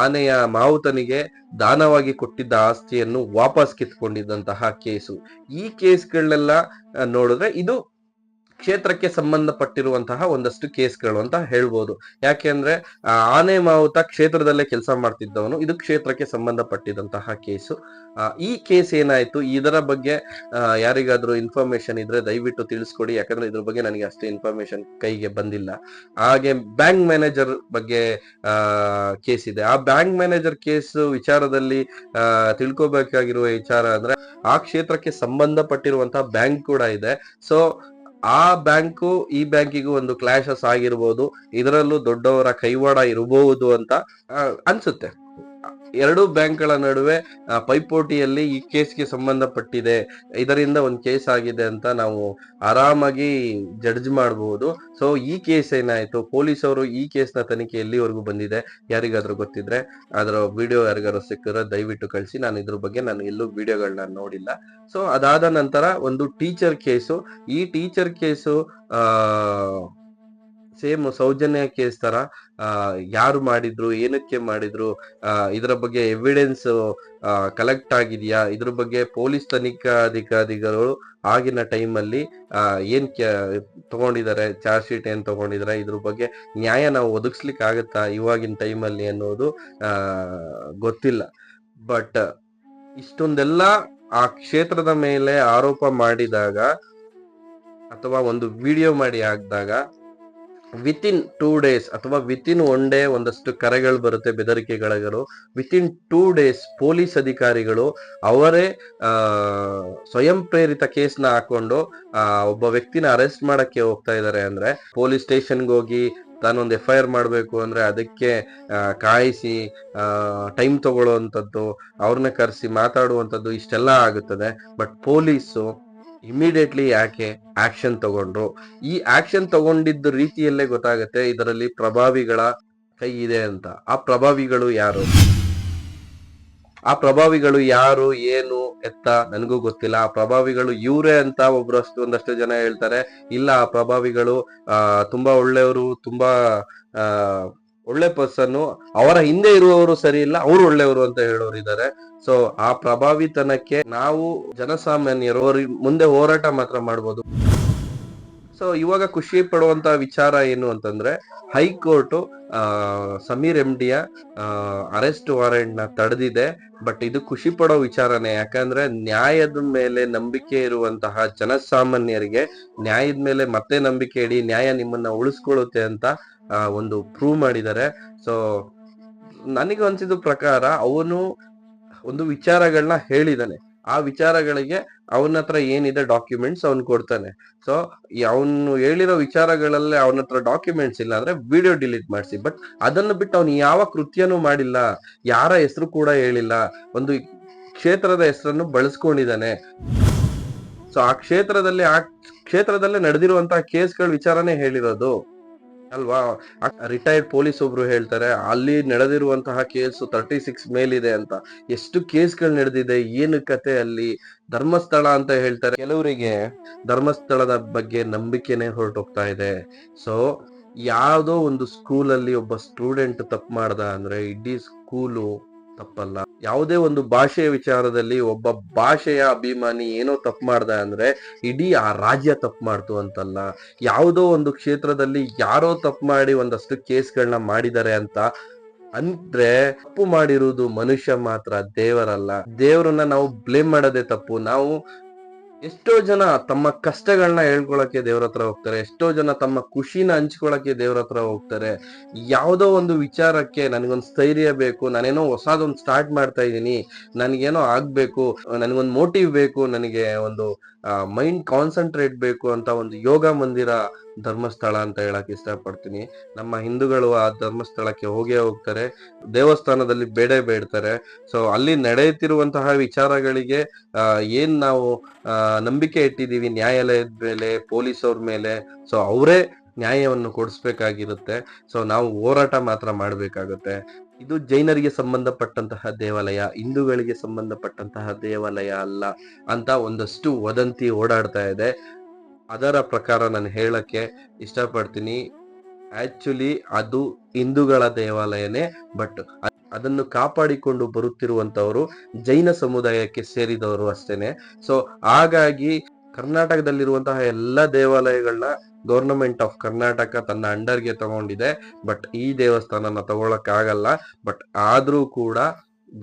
ಆನೆಯ ಮಾವುತನಿಗೆ ದಾನವಾಗಿ ಕೊಟ್ಟಿದ್ದ ಆಸ್ತಿಯನ್ನು ವಾಪಸ್ ಕಿತ್ಕೊಂಡಿದ್ದಂತಹ ಕೇಸು. ಈ ಕೇಸ್ಗಳನ್ನೆಲ್ಲ ನೋಡಿದ್ರೆ ಇದು ಕ್ಷೇತ್ರಕ್ಕೆ ಸಂಬಂಧಪಟ್ಟಿರುವಂತಹ ಒಂದಷ್ಟು ಕೇಸ್ಗಳು ಅಂತ ಹೇಳ್ಬೋದು. ಯಾಕೆಂದ್ರೆ ಆನೆ ಮಾವುತ ಕ್ಷೇತ್ರದಲ್ಲೇ ಕೆಲಸ ಮಾಡ್ತಿದ್ದವನು, ಇದು ಕ್ಷೇತ್ರಕ್ಕೆ ಸಂಬಂಧಪಟ್ಟಿದಂತಹ ಕೇಸು. ಈ ಕೇಸ್ ಏನಾಯ್ತು, ಇದರ ಬಗ್ಗೆ ಯಾರಿಗಾದ್ರೂ ಇನ್ಫಾರ್ಮೇಶನ್ ಇದ್ರೆ ದಯವಿಟ್ಟು ತಿಳಿಸ್ಕೊಡಿ. ಯಾಕಂದ್ರೆ ಇದ್ರ ಬಗ್ಗೆ ನನಗೆ ಅಷ್ಟೇ ಇನ್ಫಾರ್ಮೇಶನ್ ಕೈಗೆ ಬಂದಿಲ್ಲ. ಹಾಗೆ ಬ್ಯಾಂಕ್ ಮ್ಯಾನೇಜರ್ ಬಗ್ಗೆ ಕೇಸ್ ಇದೆ. ಆ ಬ್ಯಾಂಕ್ ಮ್ಯಾನೇಜರ್ ಕೇಸ್ ವಿಚಾರದಲ್ಲಿ ತಿಳ್ಕೊಬೇಕಾಗಿರುವ ವಿಚಾರ ಅಂದ್ರೆ ಆ ಕ್ಷೇತ್ರಕ್ಕೆ ಸಂಬಂಧಪಟ್ಟಿರುವಂತಹ ಬ್ಯಾಂಕ್ ಕೂಡ ಇದೆ. ಸೊ ಆ ಬ್ಯಾಂಕು ಈ ಬ್ಯಾಂಕಿಗೂ ಒಂದು ಕ್ಲಾಶಸ್ ಆಗಿರ್ಬೋದು, ಇದರಲ್ಲೂ ದೊಡ್ಡವರ ಕೈವಾಡ ಇರಬಹುದು ಅಂತ ಅನ್ಸುತ್ತೆ. ಎರಡು ಬ್ಯಾಂಕ್ಗಳ ನಡುವೆ ಪೈಪೋಟಿಯಲ್ಲಿ ಈ ಕೇಸ್ಗೆ ಸಂಬಂಧಪಟ್ಟಿದೆ, ಇದರಿಂದ ಒಂದು ಕೇಸ್ ಆಗಿದೆ ಅಂತ ನಾವು ಆರಾಮಾಗಿ ಜಡ್ಜ್ ಮಾಡಬಹುದು. ಸೊ ಈ ಕೇಸ್ ಏನಾಯ್ತು, ಪೊಲೀಸರು ಈ ಕೇಸ್ನ ತನಿಖೆ ಎಲ್ಲಿವರೆಗೂ ಬಂದಿದೆ, ಯಾರಿಗಾದ್ರೂ ಗೊತ್ತಿದ್ರೆ ಅದರ ವಿಡಿಯೋ ಯಾರಿಗಾದ್ರೂ ಸಿಕ್ಕಿದ್ರೆ ದಯವಿಟ್ಟು ಕಳಿಸಿ. ನಾನು ಎಲ್ಲೂ ವಿಡಿಯೋಗಳನ್ನ ನೋಡಿಲ್ಲ. ಸೊ ಅದಾದ ನಂತರ ಒಂದು ಟೀಚರ್ ಕೇಸು. ಈ teacher case same Soujanya case ತರ ಯಾರು ಮಾಡಿದ್ರು, ಏನಕ್ಕೆ ಮಾಡಿದ್ರು, ಇದರ ಬಗ್ಗೆ ಎವಿಡೆನ್ಸ್ ಕಲೆಕ್ಟ್ ಆಗಿದೆಯಾ, ಇದ್ರ ಬಗ್ಗೆ ಪೊಲೀಸ್ ತನಿಖಾಧಿಕಾರಿಗಳು ಆಗಿನ ಟೈಮಲ್ಲಿ ಏನ್ ತಗೊಂಡಿದ್ದಾರೆ, ಚಾರ್ಜ್ ಶೀಟ್ ಏನ್ ತಗೊಂಡಿದ್ದಾರೆ, ಇದ್ರ ಬಗ್ಗೆ ನ್ಯಾಯ ನಾವು ಒದಗಿಸ್ಲಿಕ್ಕೆ ಆಗತ್ತಾ ಇವಾಗಿನ ಟೈಮಲ್ಲಿ ಅನ್ನೋದು ಗೊತ್ತಿಲ್ಲ. ಬಟ್ ಇಷ್ಟೊಂದೆಲ್ಲ ಆ ಕ್ಷೇತ್ರದ ಮೇಲೆ ಆರೋಪ ಮಾಡಿದಾಗ ಅಥವಾ ಒಂದು ವಿಡಿಯೋ ಮಾಡಿ ಹಾಕಿದಾಗ ವಿತಿನ್ 2 days ಅಥವಾ ವಿತಿನ್ 1 day ಒಂದಷ್ಟು ಕರೆಗಳು ಬರುತ್ತೆ, ಬೆದರಿಕೆಗಳು. ವಿತಿನ್ 2 days ಪೊಲೀಸ್ ಅಧಿಕಾರಿಗಳು ಅವರೇ ಸ್ವಯಂ ಪ್ರೇರಿತ ಕೇಸ್ನ ಹಾಕೊಂಡು ಒಬ್ಬ ವ್ಯಕ್ತಿನ ಅರೆಸ್ಟ್ ಮಾಡಕ್ಕೆ ಹೋಗ್ತಾ ಇದ್ದಾರೆ. ಅಂದ್ರೆ ಪೊಲೀಸ್ ಸ್ಟೇಷನ್ಗೆ ಹೋಗಿ ತಾನೊಂದು FIR ಮಾಡಬೇಕು ಅಂದ್ರೆ ಅದಕ್ಕೆ ಕಾಯಿಸಿ ಟೈಮ್ ತಗೊಳ್ಳುವಂಥದ್ದು, ಅವ್ರನ್ನ ಕರೆಸಿ ಮಾತಾಡುವಂಥದ್ದು ಇಷ್ಟೆಲ್ಲ ಆಗುತ್ತದೆ. ಬಟ್ ಪೊಲೀಸು ಇಮಿಡಿಯೇಟ್ಲಿ ಯಾಕೆ ಆಕ್ಷನ್ ತಗೊಂಡ್ರು? ಈ ಆಕ್ಷನ್ ತಗೊಂಡಿದ್ದ ರೀತಿಯಲ್ಲೇ ಗೊತ್ತಾಗತ್ತೆ ಇದರಲ್ಲಿ ಪ್ರಭಾವಿಗಳ ಕೈ ಇದೆ ಅಂತ. ಆ ಪ್ರಭಾವಿಗಳು ಯಾರು ಏನು ಎತ್ತ ನನಗೂ ಗೊತ್ತಿಲ್ಲ. ಆ ಪ್ರಭಾವಿಗಳು ಇವ್ರೇ ಅಂತ ಒಂದಷ್ಟು ಜನ ಹೇಳ್ತಾರೆ. ಇಲ್ಲ, ಆ ಪ್ರಭಾವಿಗಳು ತುಂಬಾ ಒಳ್ಳೆಯವರು, ತುಂಬಾ ಒಳ್ಳೆ ಪರ್ಸನ್, ಅವರ ಹಿಂದೆ ಇರುವವರು ಸರಿ ಇಲ್ಲ, ಅವ್ರು ಒಳ್ಳೆಯವರು ಅಂತ ಹೇಳೋರು ಇದ್ದಾರೆ. ಸೊ ಆ ಪ್ರಭಾವಿತನಕ್ಕೆ ನಾವು ಜನಸಾಮಾನ್ಯರು ಮುಂದೆ ಹೋರಾಟ ಮಾತ್ರ ಮಾಡ್ಬೋದು. ಸೊ ಇವಾಗ ಖುಷಿ ಪಡುವಂತ ವಿಚಾರ ಏನು ಅಂತಂದ್ರೆ, ಹೈಕೋರ್ಟ್ ಸಮೀರ್ MDಯ ಅರೆಸ್ಟ್ ವಾರೆಂಟ್ ನ ತಡೆದಿದೆ. ಬಟ್ ಇದು ಖುಷಿ ಪಡೋ ವಿಚಾರನೇ. ಯಾಕಂದ್ರೆ ನ್ಯಾಯದ ಮೇಲೆ ನಂಬಿಕೆ ಇರುವಂತಹ ಜನಸಾಮಾನ್ಯರಿಗೆ ನ್ಯಾಯದ ಮೇಲೆ ಮತ್ತೆ ನಂಬಿಕೆ ಇಡಿ, ನ್ಯಾಯ ನಿಮ್ಮನ್ನ ಉಳಿಸ್ಕೊಳ್ಳುತ್ತೆ ಅಂತ ಒಂದು ಪ್ರೂವ್ ಮಾಡಿದ್ದಾರೆ. ಸೊ ನನಗೆ ಅನ್ಸಿದ ಪ್ರಕಾರ ಅವನು ಒಂದು ವಿಚಾರಗಳನ್ನ ಹೇಳಿದಾನೆ. ಆ ವಿಚಾರಗಳಿಗೆ ಅವನ ಹತ್ರ ಏನಿದೆ ಡಾಕ್ಯುಮೆಂಟ್ಸ್ ಅವನು ಕೊಡ್ತಾನೆ. ಸೊ ಅವನು ಹೇಳಿರೋ ವಿಚಾರಗಳಲ್ಲಿ ಅವನ ಹತ್ರ ಡಾಕ್ಯುಮೆಂಟ್ಸ್ ಇಲ್ಲ ಅಂದ್ರೆ ವಿಡಿಯೋ ಡಿಲೀಟ್ ಮಾಡಿಸಿ. ಬಟ್ ಅದನ್ನು ಬಿಟ್ಟು ಅವನು ಯಾವ ಕೃತ್ಯನೂ ಮಾಡಿಲ್ಲ, ಯಾರ ಹೆಸರು ಕೂಡ ಹೇಳಿಲ್ಲ, ಒಂದು ಕ್ಷೇತ್ರದ ಹೆಸರನ್ನು ಬಳಸ್ಕೊಂಡಿದ್ದಾನೆ. ಸೊ ಆ ಕ್ಷೇತ್ರದಲ್ಲೇ ನಡೆದಿರುವಂತಹ ಕೇಸ್ಗಳ ವಿಚಾರನೇ ಹೇಳಿರೋದು ಅಲ್ವಾ. ರಿಟೈರ್ಡ್ ಪೊಲೀಸ್ ಒಬ್ರು ಹೇಳ್ತಾರೆ ಅಲ್ಲಿ ನಡೆದಿರುವಂತಹ ಕೇಸು 36 ಮೇಲಿದೆ ಅಂತ. ಎಷ್ಟು ಕೇಸ್ಗಳು ನಡೆದಿದೆ, ಏನು ಕತೆ ಅಲ್ಲಿ. ಧರ್ಮಸ್ಥಳ ಅಂತ ಹೇಳ್ತಾರೆ, ಕೆಲವರಿಗೆ ಧರ್ಮಸ್ಥಳದ ಬಗ್ಗೆ ನಂಬಿಕೆನೆ ಹೊರಟೋಗ್ತಾ ಇದೆ. ಸೊ ಯಾವ್ದೋ ಒಂದು ಸ್ಕೂಲಲ್ಲಿ ಒಬ್ಬ ಸ್ಟೂಡೆಂಟ್ ತಪ್ಪು ಮಾಡ್ದ ಅಂದ್ರೆ ಇಡೀ ಸ್ಕೂಲು ತಪ್ಪಲ್ಲ. ಯಾವುದೇ ಒಂದು ಭಾಷೆಯ ವಿಚಾರದಲ್ಲಿ ಒಬ್ಬ ಭಾಷೆಯ ಅಭಿಮಾನಿ ಏನೋ ತಪ್ಪು ಮಾಡ್ದ ಅಂದ್ರೆ ಇಡೀ ಆ ರಾಜ್ಯ ತಪ್ಪು ಮಾಡ್ತು ಅಂತಲ್ಲ. ಯಾವುದೋ ಒಂದು ಕ್ಷೇತ್ರದಲ್ಲಿ ಯಾರೋ ತಪ್ಪು ಮಾಡಿ ಒಂದಷ್ಟು ಕೇಸ್ಗಳನ್ನ ಮಾಡಿದ್ದಾರೆ ಅಂತ ಅಂದ್ರೆ ತಪ್ಪು ಮಾಡಿರುವುದು ಮನುಷ್ಯ ಮಾತ್ರ, ದೇವರಲ್ಲ. ದೇವರನ್ನ ನಾವು ಬ್ಲೇಮ್ ಮಾಡೋದೇ ತಪ್ಪು. ನಾವು ಎಷ್ಟೋ ಜನ ತಮ್ಮ ಕಷ್ಟಗಳನ್ನ ಹೇಳ್ಕೊಳಕ್ಕೆ ದೇವ್ರ ಹತ್ರ ಹೋಗ್ತಾರೆ, ಎಷ್ಟೋ ಜನ ತಮ್ಮ ಖುಷಿನ ಹಂಚ್ಕೊಳಕ್ಕೆ ದೇವ್ರ ಹತ್ರ ಹೋಗ್ತಾರೆ. ಯಾವುದೋ ಒಂದು ವಿಚಾರಕ್ಕೆ ನನಗೊಂದು ಸ್ಥೈರ್ಯ ಬೇಕು, ನಾನೇನೋ ಹೊಸದೊಂದು ಸ್ಟಾರ್ಟ್ ಮಾಡ್ತಾ ಇದ್ದೀನಿ, ನನಗೇನೋ ಆಗ್ಬೇಕು, ನನಗೊಂದು ಮೋಟಿವ್ ಬೇಕು, ನನಗೆ ಒಂದು ಮೈಂಡ್ ಕಾನ್ಸಂಟ್ರೇಟ್ ಬೇಕು ಅಂತ ಒಂದು ಯೋಗ ಮಂದಿರ ಧರ್ಮಸ್ಥಳ ಅಂತ ಹೇಳಕ್ ಇಷ್ಟಪಡ್ತೀನಿ. ನಮ್ಮ ಹಿಂದೂಗಳು ಆ ಧರ್ಮಸ್ಥಳಕ್ಕೆ ಹೋಗೇ ಹೋಗ್ತಾರೆ, ದೇವಸ್ಥಾನದಲ್ಲಿ ಬೇಡ್ತಾರೆ. ಸೊ ಅಲ್ಲಿ ನಡೆಯುತ್ತಿರುವಂತಹ ವಿಚಾರಗಳಿಗೆ ಏನ್ ನಾವು ನಂಬಿಕೆ ಇಟ್ಟಿದೀವಿ ನ್ಯಾಯಾಲಯದ ಮೇಲೆ, ಪೊಲೀಸವ್ರ ಮೇಲೆ, ಸೊ ಅವರೇ ನ್ಯಾಯವನ್ನು ಕೊಡಿಸ್ಬೇಕಾಗಿರುತ್ತೆ. ಸೊ ನಾವು ಹೋರಾಟ ಮಾತ್ರ ಮಾಡ್ಬೇಕಾಗುತ್ತೆ. ಇದು ಜೈನರಿಗೆ ಸಂಬಂಧಪಟ್ಟಂತಹ ದೇವಾಲಯ, ಹಿಂದೂಗಳಿಗೆ ಸಂಬಂಧಪಟ್ಟಂತಹ ದೇವಾಲಯ ಅಲ್ಲ ಅಂತ ಒಂದಷ್ಟು ವದಂತಿ ಓಡಾಡ್ತಾ ಇದೆ. ಅದರ ಪ್ರಕಾರ ನಾನು ಹೇಳಕ್ಕೆ ಇಷ್ಟಪಡ್ತೀನಿ, ಆಕ್ಚುಲಿ ಅದು ಹಿಂದೂಗಳ ದೇವಾಲಯನೇ, ಬಟ್ ಅದನ್ನು ಕಾಪಾಡಿಕೊಂಡು ಬರುತ್ತಿರುವಂತವರು ಜೈನ ಸಮುದಾಯಕ್ಕೆ ಸೇರಿದವರು ಅಷ್ಟೇನೆ. ಸೊ ಹಾಗಾಗಿ ಕರ್ನಾಟಕದಲ್ಲಿರುವಂತಹ ಎಲ್ಲ ದೇವಾಲಯಗಳನ್ನ ಗವರ್ನಮೆಂಟ್ ಆಫ್ ಕರ್ನಾಟಕ ತನ್ನ ಅಂಡರ್ಗೆ ತಗೊಂಡಿದೆ, ಬಟ್ ಈ ದೇವಸ್ಥಾನನ ತಗೊಳಕ್ ಆಗಲ್ಲ. ಬಟ್ ಆದ್ರೂ ಕೂಡ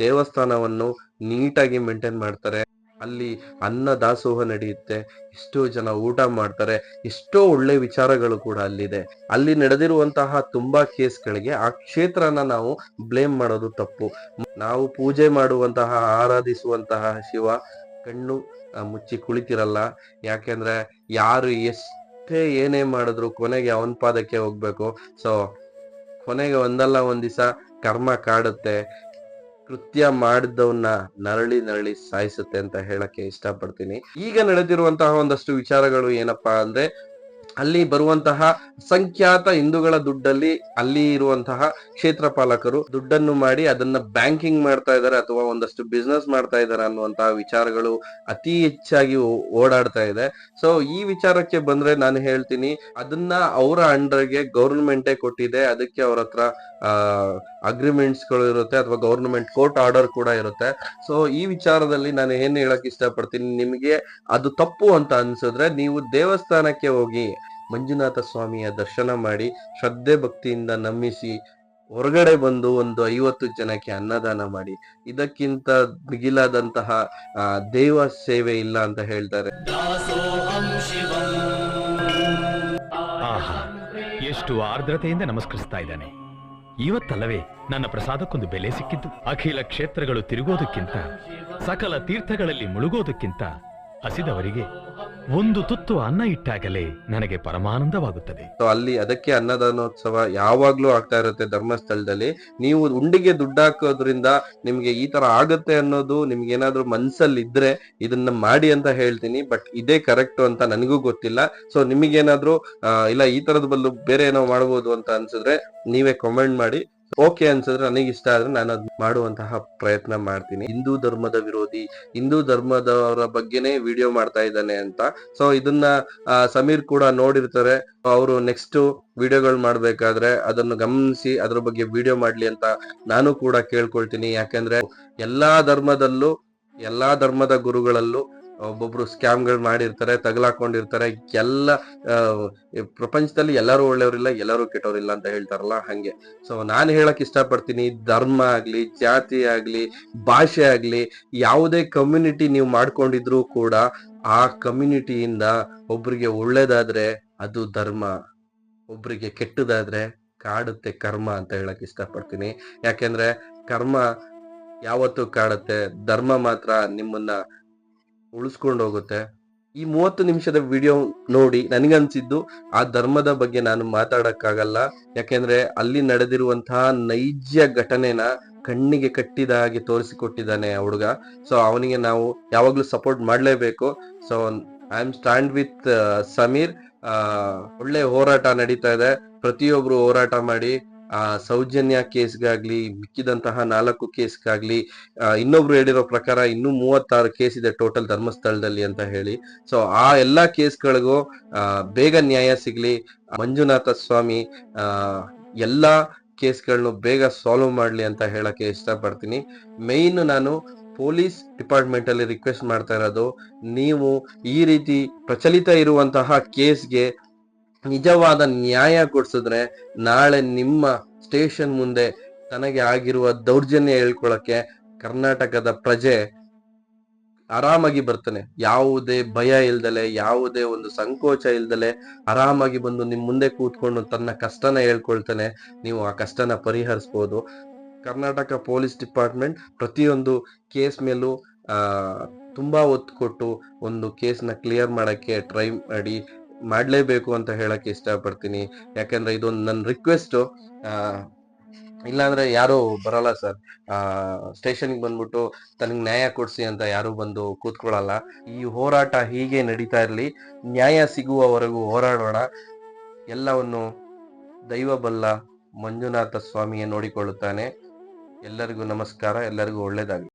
ದೇವಸ್ಥಾನವನ್ನು ನೀಟಾಗಿ ಮೇಂಟೈನ್ ಮಾಡ್ತಾರೆ. ಅಲ್ಲಿ ಅನ್ನ ದಾಸೋಹ ನಡೆಯುತ್ತೆ, ಎಷ್ಟೋ ಜನ ಊಟ ಮಾಡ್ತಾರೆ, ಎಷ್ಟೋ ಒಳ್ಳೆ ವಿಚಾರಗಳು ಕೂಡ ಅಲ್ಲಿದೆ. ಅಲ್ಲಿ ನಡೆದಿರುವಂತಹ ತುಂಬಾ ಕೇಸ್ಗಳಿಗೆ ಆ ಕ್ಷೇತ್ರನ ನಾವು ಬ್ಲೇಮ್ ಮಾಡೋದು ತಪ್ಪು. ನಾವು ಪೂಜೆ ಮಾಡುವಂತಹ ಆರಾಧಿಸುವಂತಹ ಶಿವ ಕಣ್ಣು ಮುಚ್ಚಿ ಕುಳಿತಿರಲ್ಲ. ಯಾಕೆಂದ್ರೆ ಯಾರು ಎಷ್ಟೇ ಏನೇ ಮಾಡಿದ್ರು ಕೊನೆಗೆ ಅವನ ಪಾದಕ್ಕೆ ಹೋಗ್ಬೇಕು. ಸೊ ಕೊನೆಗೆ ಒಂದಲ್ಲ ಒಂದ್ ದಿವಸ ಕರ್ಮ ಕಾಡುತ್ತೆ, ಕೃತ್ಯ ಮಾಡಿದವನ್ನ ನರಳಿ ಸಾಯಿಸುತ್ತೆ ಅಂತ ಹೇಳಕ್ಕೆ ಇಷ್ಟಪಡ್ತೀನಿ. ಈಗ ನಡೆದಿರುವಂತಹ ಒಂದಷ್ಟು ವಿಚಾರಗಳು ಏನಪ್ಪಾ ಅಂದ್ರೆ, ಅಲ್ಲಿ ಬರುವಂತಹ ಸಂಖ್ಯಾತ ಹಿಂದೂಗಳ ದುಡ್ಡಲ್ಲಿ ಅಲ್ಲಿ ಇರುವಂತಹ ಕ್ಷೇತ್ರ ಪಾಲಕರು ದುಡ್ಡನ್ನು ಮಾಡಿ ಅದನ್ನ ಬ್ಯಾಂಕಿಂಗ್ ಮಾಡ್ತಾ ಇದ್ದಾರೆ ಅಥವಾ ಒಂದಷ್ಟು ಬಿಸ್ನೆಸ್ ಮಾಡ್ತಾ ಇದ್ದಾರೆ ಅನ್ನುವಂತಹ ವಿಚಾರಗಳು ಅತಿ ಹೆಚ್ಚಾಗಿ ಓಡಾಡ್ತಾ ಇದೆ. ಸೊ ಈ ವಿಚಾರಕ್ಕೆ ಬಂದ್ರೆ ನಾನು ಹೇಳ್ತೀನಿ, ಅದನ್ನ ಅವರ ಅಂಡರ್ಗೆ ಗೌರ್ಮೆಂಟೇ ಕೊಟ್ಟಿದೆ. ಅದಕ್ಕೆ ಅವ್ರ ಹತ್ರ ಅಗ್ರಿಮೆಂಟ್ಸ್ ಗಳು ಇರುತ್ತೆ ಅಥವಾ ಗೌರ್ಮೆಂಟ್ ಕೋರ್ಟ್ ಆರ್ಡರ್ ಕೂಡ ಇರುತ್ತೆ. ಸೊ ಈ ವಿಚಾರದಲ್ಲಿ ನಾನು ಏನ್ ಹೇಳಕ್ ಇಷ್ಟಪಡ್ತೀನಿ, ನಿಮಗೆ ಅದು ತಪ್ಪು ಅಂತ ಅನ್ಸಿದ್ರೆ ನೀವು ದೇವಸ್ಥಾನಕ್ಕೆ ಹೋಗಿ ಮಂಜುನಾಥ ಸ್ವಾಮಿಯ ದರ್ಶನ ಮಾಡಿ ಶ್ರದ್ಧೆ ಭಕ್ತಿಯಿಂದ ನಂಬಿಸಿ ಹೊರಗಡೆ ಬಂದು ಒಂದು 50 ಜನಕ್ಕೆ ಅನ್ನದಾನ ಮಾಡಿ. ಇದಕ್ಕಿಂತ ಮಿಗಿಲಾದಂತಹ ದೇವ ಸೇವೆ ಇಲ್ಲ ಅಂತ ಹೇಳ್ತಾರೆ. ಎಷ್ಟು ಆರ್ದ್ರತೆಯಿಂದ ನಮಸ್ಕರಿಸ್ತಾ ಇದ್ದಾನೆ. ಇವತ್ತಲ್ಲವೇ ನನ್ನ ಪ್ರಸಾದಕ್ಕೊಂದು ಬೆಲೆ ಸಿಕ್ಕಿದ್ದು. ಅಖಿಲ ಕ್ಷೇತ್ರಗಳು ತಿರುಗೋದಕ್ಕಿಂತ, ಸಕಲ ತೀರ್ಥಗಳಲ್ಲಿ ಮುಳುಗೋದಕ್ಕಿಂತ ಹಸಿದವರಿಗೆ ಒಂದು ತುತ್ತು ಅನ್ನ ಇಟ್ಟಾಗಲೇ ನನಗೆ ಪರಮಾನಂದವಾಗುತ್ತದೆ. ಅಲ್ಲಿ ಅದಕ್ಕೆ ಅನ್ನದಾನೋತ್ಸವ ಯಾವಾಗ್ಲೂ ಆಗ್ತಾ ಇರುತ್ತೆ ಧರ್ಮಸ್ಥಳದಲ್ಲಿ. ನೀವು ಉಂಡಿಗೆ ದುಡ್ಡು ಹಾಕೋದ್ರಿಂದ ನಿಮ್ಗೆ ಈ ತರ ಆಗತ್ತೆ ಅನ್ನೋದು ನಿಮ್ಗೆ ಏನಾದ್ರು ಮನ್ಸಲ್ಲಿ ಇದ್ರೆ ಇದನ್ನ ಮಾಡಿ ಅಂತ ಹೇಳ್ತೀನಿ. ಬಟ್ ಇದೇ ಕರೆಕ್ಟ್ ಅಂತ ನನಗೂ ಗೊತ್ತಿಲ್ಲ. ಸೊ ನಿಮಗೇನಾದ್ರು ಇಲ್ಲ ಈ ತರದ ಬದಲು ಬೇರೆ ಏನೋ ಮಾಡ್ಬೋದು ಅಂತ ಅನ್ಸಿದ್ರೆ ನೀವೇ ಕಾಮೆಂಟ್ ಮಾಡಿ. ಓಕೆ ಅನ್ಸಿದ್ರೆ, ನನಗೆ ಇಷ್ಟ ಆದ್ರೆ ನಾನು ಅದ್ ಮಾಡುವಂತಹ ಪ್ರಯತ್ನ ಮಾಡ್ತೀನಿ. ಹಿಂದೂ ಧರ್ಮದ ವಿರೋಧಿ, ಹಿಂದೂ ಧರ್ಮದವರ ಬಗ್ಗೆನೇ ವಿಡಿಯೋ ಮಾಡ್ತಾ ಇದ್ದಾನೆ ಅಂತ. ಸೊ ಇದನ್ನ ಸಮೀರ್ ಕೂಡ ನೋಡಿರ್ತಾರೆ. ಅವರು ನೆಕ್ಸ್ಟ್ ವಿಡಿಯೋಗಳು ಮಾಡ್ಬೇಕಾದ್ರೆ ಅದನ್ನು ಗಮನಿಸಿ ಅದ್ರ ಬಗ್ಗೆ ವಿಡಿಯೋ ಮಾಡ್ಲಿ ಅಂತ ನಾನು ಕೂಡ ಕೇಳ್ಕೊಳ್ತೀನಿ. ಯಾಕಂದ್ರೆ ಎಲ್ಲಾ ಧರ್ಮದ ಗುರುಗಳಲ್ಲೂ ಒಬ್ಬೊಬ್ರು ಸ್ಕ್ಯಾಮ್ಗಳು ಮಾಡಿರ್ತಾರೆ, ತಗಲಾಕೊಂಡಿರ್ತಾರೆ. ಎಲ್ಲ ಪ್ರಪಂಚದಲ್ಲಿ ಎಲ್ಲರೂ ಒಳ್ಳೆಯವರಿಲ್ಲ, ಎಲ್ಲರೂ ಕೆಟ್ಟವರಿಲ್ಲ ಅಂತ ಹೇಳ್ತಾರಲ್ಲ, ಹಂಗೆ. ಸೊ ನಾನು ಹೇಳಕ್ ಇಷ್ಟಪಡ್ತೀನಿ, ಧರ್ಮ ಆಗ್ಲಿ, ಜಾತಿ ಆಗ್ಲಿ, ಭಾಷೆ ಆಗ್ಲಿ, ಯಾವುದೇ ಕಮ್ಯುನಿಟಿ ನೀವು ಮಾಡ್ಕೊಂಡಿದ್ರು ಕೂಡ ಆ ಕಮ್ಯುನಿಟಿಯಿಂದ ಒಬ್ರಿಗೆ ಒಳ್ಳೇದಾದ್ರೆ ಅದು ಧರ್ಮ, ಒಬ್ರಿಗೆ ಕೆಟ್ಟದಾದ್ರೆ ಕಾಡುತ್ತೆ ಕರ್ಮ ಅಂತ ಹೇಳಕ್ ಇಷ್ಟಪಡ್ತೀನಿ. ಯಾಕೆಂದ್ರೆ ಕರ್ಮ ಯಾವತ್ತೂ ಕಾಡುತ್ತೆ, ಧರ್ಮ ಮಾತ್ರ ನಿಮ್ಮನ್ನ ಉಳಿಸ್ಕೊಂಡು ಹೋಗುತ್ತೆ. ಈ 30 ನಿಮಿಷದ ವಿಡಿಯೋ ನೋಡಿ ನನಗನ್ಸಿದ್ದು ಆ ಧರ್ಮದ ಬಗ್ಗೆ ನಾನು ಮಾತಾಡಕ್ಕಾಗಲ್ಲ. ಯಾಕೆಂದ್ರೆ ಅಲ್ಲಿ ನಡೆದಿರುವಂತಹ ನೈಜ ಘಟನೆನ ಕಣ್ಣಿಗೆ ಕಟ್ಟಿದ ಹಾಗೆ ತೋರಿಸಿಕೊಟ್ಟಿದ್ದಾನೆ ಆ ಹುಡುಗ. ಸೊ ಅವನಿಗೆ ನಾವು ಯಾವಾಗ್ಲೂ ಸಪೋರ್ಟ್ ಮಾಡ್ಲೇಬೇಕು. So I am stand with Sameer. ಒಳ್ಳೆ ಹೋರಾಟ ನಡೀತಾ ಇದೆ, ಪ್ರತಿಯೊಬ್ರು ಹೋರಾಟ ಮಾಡಿ. ಸೌಜನ್ಯ ಕೇಸ್ಗಾಗ್ಲಿ, ಮಿಕ್ಕಿದಂತಹ 4 ಕೇಸ್ಗಾಗ್ಲಿ, ಇನ್ನೊಬ್ರು ಹೇಳಿರೋ ಪ್ರಕಾರ ಇನ್ನೂ 36 ಕೇಸ್ ಇದೆ ಟೋಟಲ್ ಧರ್ಮಸ್ಥಳದಲ್ಲಿ ಅಂತ ಹೇಳಿ. ಸೊ ಆ ಎಲ್ಲಾ ಕೇಸ್ಗಳಿಗೂ ಬೇಗ ನ್ಯಾಯ ಸಿಗ್ಲಿ. ಮಂಜುನಾಥ ಸ್ವಾಮಿ ಎಲ್ಲಾ ಕೇಸ್ಗಳನ್ನು ಬೇಗ ಸಾಲ್ವ್ ಮಾಡ್ಲಿ ಅಂತ ಹೇಳಕ್ಕೆ ಇಷ್ಟಪಡ್ತೀನಿ. ಮೇಯ್ನ್ ನಾನು ಪೊಲೀಸ್ ಡಿಪಾರ್ಟ್ಮೆಂಟ್ ಅಲ್ಲಿ ರಿಕ್ವೆಸ್ಟ್ ಮಾಡ್ತಾ ಇರೋದು, ನೀವು ಈ ರೀತಿ ಪ್ರಚಲಿತ ಇರುವಂತಹ ಕೇಸ್ಗೆ ನಿಜವಾದ ನ್ಯಾಯ ಕೊಡ್ಸಿದ್ರೆ ನಾಳೆ ನಿಮ್ಮ ಸ್ಟೇಷನ್ ಮುಂದೆ ತನಗೆ ಆಗಿರುವ ದೌರ್ಜನ್ಯ ಹೇಳ್ಕೊಳಕ್ಕೆ ಕರ್ನಾಟಕದ ಪ್ರಜೆ ಆರಾಮಾಗಿ ಬರ್ತಾನೆ. ಯಾವುದೇ ಭಯ ಇಲ್ದಲೆ, ಯಾವುದೇ ಒಂದು ಸಂಕೋಚ ಇಲ್ದಲೆ ಆರಾಮಾಗಿ ಬಂದು ನಿಮ್ ಮುಂದೆ ಕೂತ್ಕೊಂಡು ತನ್ನ ಕಷ್ಟನ ಹೇಳ್ಕೊಳ್ತಾನೆ. ನೀವು ಆ ಕಷ್ಟನ ಪರಿಹರಿಸ್ಬೋದು. ಕರ್ನಾಟಕ ಪೊಲೀಸ್ ಡಿಪಾರ್ಟ್ಮೆಂಟ್ ಪ್ರತಿಯೊಂದು ಕೇಸ್ ಮೇಲೂ ತುಂಬಾ ಒತ್ತು ಕೊಟ್ಟು ಒಂದು ಕೇಸ್ನ ಕ್ಲಿಯರ್ ಮಾಡಕ್ಕೆ ಟ್ರೈ ಮಾಡ್ಲೇಬೇಕು ಅಂತ ಹೇಳಕ್ಕೆ ಇಷ್ಟಪಡ್ತೀನಿ. ಯಾಕಂದ್ರೆ ಇದೊಂದು ನನ್ನ ರಿಕ್ವೆಸ್ಟ್. ಇಲ್ಲಾಂದ್ರೆ ಯಾರು ಬರಲ್ಲ ಸರ್. ಸ್ಟೇಷನ್ಗೆ ಬಂದ್ಬಿಟ್ಟು ತನಗೆ ನ್ಯಾಯ ಕೊಡ್ಸಿ ಅಂತ ಯಾರು ಬಂದು ಕೂತ್ಕೊಳ್ಳಲ್ಲ. ಈ ಹೋರಾಟ ಹೀಗೆ ನಡೀತಾ ಇರ್ಲಿ, ನ್ಯಾಯ ಸಿಗುವವರೆಗೂ ಹೋರಾಡೋಣ. ಎಲ್ಲವನ್ನು ದೈವ ಬಲ್ಲ, ಮಂಜುನಾಥ ಸ್ವಾಮಿಯೇ ನೋಡಿಕೊಳ್ಳುತ್ತಾನೆ. ಎಲ್ಲರಿಗೂ ನಮಸ್ಕಾರ, ಎಲ್ಲರಿಗೂ ಒಳ್ಳೇದಾಗಲಿ.